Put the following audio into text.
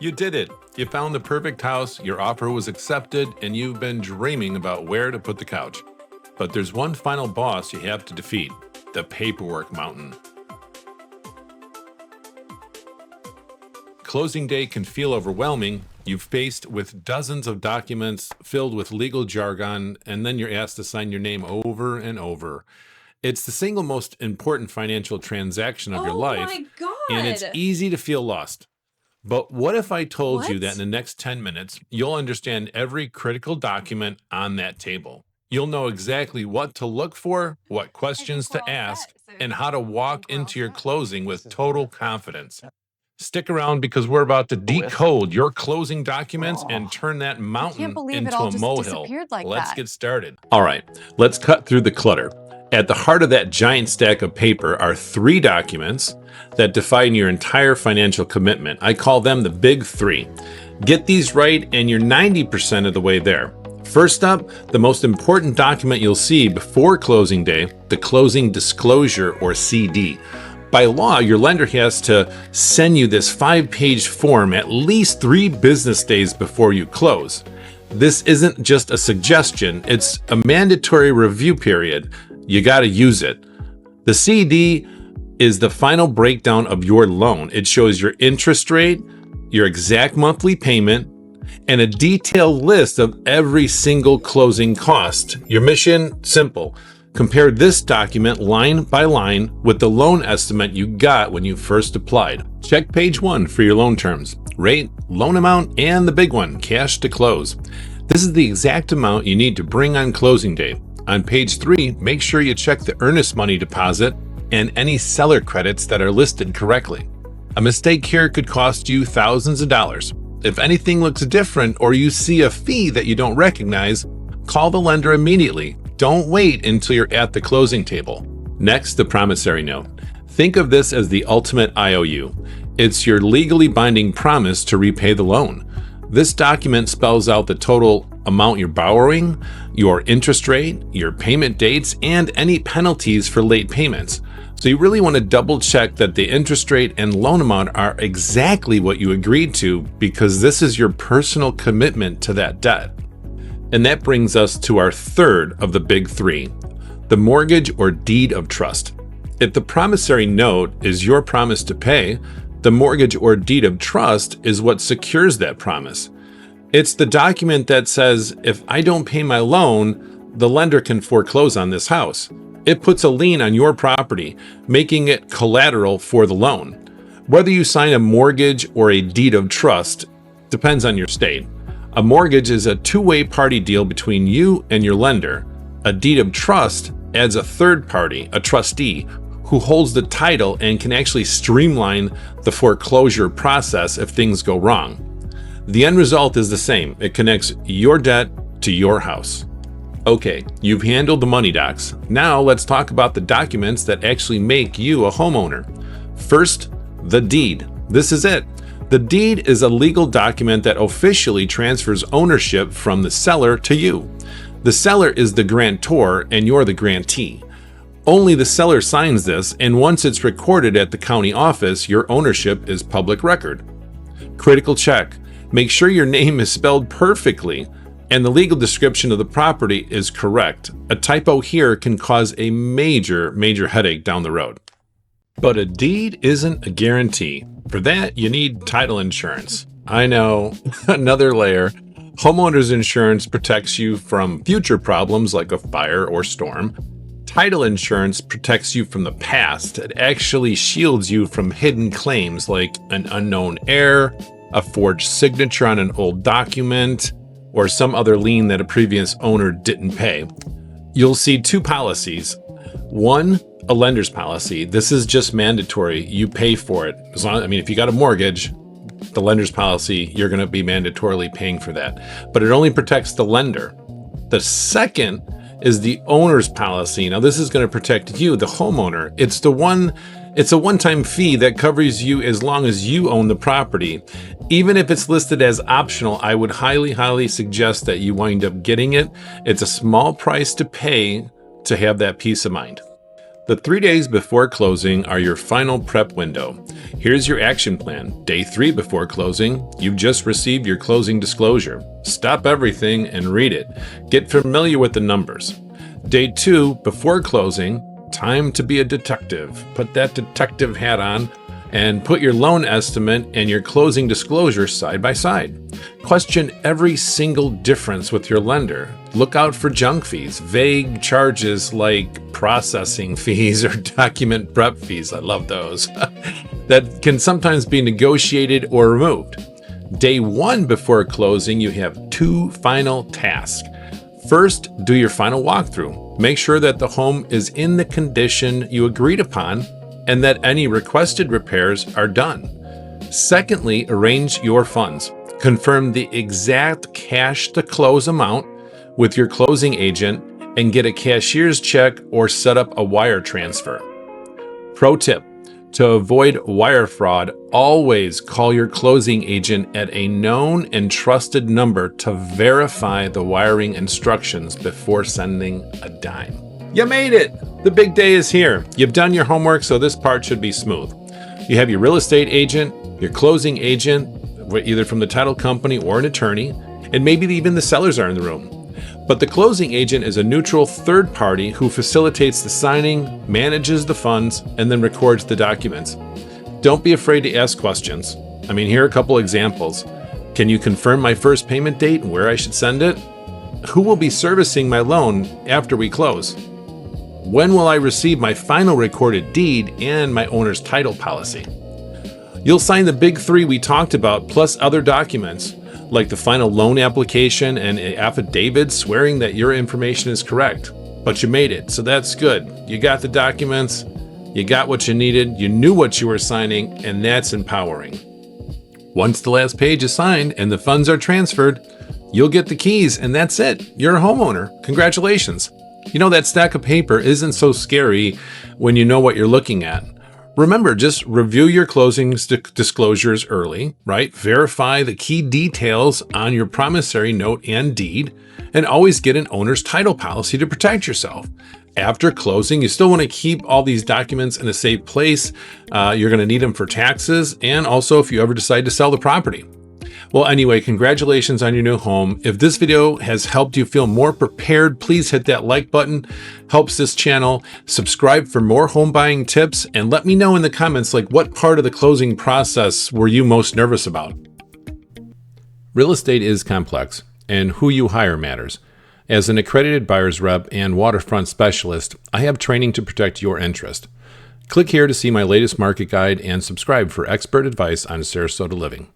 You did it. You found the perfect house, your offer was accepted, and you've been dreaming about where to put the couch. But there's one final boss you have to defeat, the paperwork mountain. Closing day can feel overwhelming. You're faced with dozens of documents filled with legal jargon, and then you're asked to sign your name over and over. It's the single most important financial transaction of your life, my God. and it's easy to feel lost. But what if I told you What? that in the next 10 minutes, you'll understand every critical document on that table? You'll know exactly what to look for, what questions to ask, and how to walk into your closing with total confidence. Stick around because we're about to decode your closing documents and turn that mountain believe it into all a just molehill. disappeared like Let's that. get started. All right, let's cut through the clutter. At the heart of that giant stack of paper are 3 documents that define your entire financial commitment. I call them the big 3. Get these right and you're 90% of the way there. First up, the most important document you'll see before closing day, the closing disclosure or CD. By law, your lender has to send you this 5-page form at least 3 business days before you close. This isn't just a suggestion, it's a mandatory review period. You got to use it. The CD is the final breakdown of your loan. It shows your interest rate, your exact monthly payment, and a detailed list of every single closing cost. Your mission, simple. Compare this document line by line with the loan estimate you got when you first applied. Check page 1 for your loan terms, rate, loan amount, and the big one, cash to close. This is the exact amount you need to bring on closing day. On page 3, make sure you check the earnest money deposit and any seller credits that are listed correctly. A mistake here could cost you thousands of dollars. If anything looks different or you see a fee that you don't recognize, call the lender immediately. Don't wait until you're at the closing table. Next, the promissory note. Think of this as the ultimate IOU. It's your legally binding promise to repay the loan. This document spells out the total amount you're borrowing, your interest rate, your payment dates, and any penalties for late payments. So you really want to double check that the interest rate and loan amount are exactly what you agreed to, because this is your personal commitment to that debt. And that brings us to our third of the big 3, the mortgage or deed of trust. If the promissory note is your promise to pay, the mortgage or deed of trust is what secures that promise. It's the document that says, if I don't pay my loan, the lender can foreclose on this house. It puts a lien on your property, making it collateral for the loan. Whether you sign a mortgage or a deed of trust depends on your state. A mortgage is a 2-way party deal between you and your lender. A deed of trust adds a third party, a trustee, who holds the title and can actually streamline the foreclosure process if things go wrong. The end result is the same. It connects your debt to your house. Okay, you've handled the money docs. Now let's talk about the documents that actually make you a homeowner. First, the deed. This is it. The deed is a legal document that officially transfers ownership from the seller to you. The seller is the grantor and you're the grantee. Only the seller signs this, and once it's recorded at the county office, your ownership is public record. Critical check. Make sure your name is spelled perfectly and the legal description of the property is correct. A typo here can cause a major headache down the road. But a deed isn't a guarantee. For that, you need title insurance. I know, another layer. Homeowners insurance protects you from future problems like a fire or storm. Title insurance protects you from the past. It actually shields you from hidden claims like an unknown heir, a forged signature on an old document, or some other lien that a previous owner didn't pay. You'll see 2 policies. One, a lender's policy. This is just mandatory. You pay for it. If you got a mortgage, the lender's policy, you're going to be mandatorily paying for that. But it only protects the lender. The second is the owner's policy. Now, this is going to protect you, the homeowner. It's a one-time fee that covers you as long as you own the property. Even if it's listed as optional, I would highly suggest that you wind up getting it. It's a small price to pay to have that peace of mind. The 3 days before closing are your final prep window. Here's your action plan. Day 3 before closing, you've just received your closing disclosure. Stop everything and read it. Get familiar with the numbers. Day 2 before closing, time to be a detective. Put that detective hat on and put your loan estimate and your closing disclosure side by side. Question every single difference with your lender. Look out for junk fees, vague charges like processing fees or document prep fees. I love those. That can sometimes be negotiated or removed. Day 1 before closing, you have 2 final tasks. First, do your final walkthrough. Make sure that the home is in the condition you agreed upon and that any requested repairs are done. Secondly, arrange your funds. Confirm the exact cash to close amount with your closing agent and get a cashier's check or set up a wire transfer. Pro tip: to avoid wire fraud, always call your closing agent at a known and trusted number to verify the wiring instructions before sending a dime. You made it! The big day is here. You've done your homework, so this part should be smooth. You have your real estate agent, your closing agent, either from the title company or an attorney, and maybe even the sellers are in the room. But the closing agent is a neutral third party who facilitates the signing, manages the funds, and then records the documents. Don't be afraid to ask questions. Here are a couple examples. Can you confirm my first payment date and where I should send it? Who will be servicing my loan after we close? When will I receive my final recorded deed and my owner's title policy? You'll sign the big 3 we talked about, plus other documents, like the final loan application and an affidavit swearing that your information is correct. But you made it, so that's good. You got the documents, you got what you needed, you knew what you were signing, and that's empowering. Once the last page is signed and the funds are transferred, you'll get the keys, and that's it. You're a homeowner. Congratulations. That stack of paper isn't so scary when you know what you're looking at. Remember, just review your closing disclosures early, right? Verify the key details on your promissory note and deed, and always get an owner's title policy to protect yourself. After closing, you still want to keep all these documents in a safe place. You're going to need them for taxes and also if you ever decide to sell the property. Well, anyway, congratulations on your new home. If this video has helped you feel more prepared, please hit that like button. Helps this channel. Subscribe for more home buying tips and let me know in the comments what part of the closing process were you most nervous about. Real estate is complex and who you hire matters. As an accredited buyer's rep and waterfront specialist, I have training to protect your interest. Click here to see my latest market guide and subscribe for expert advice on Sarasota living.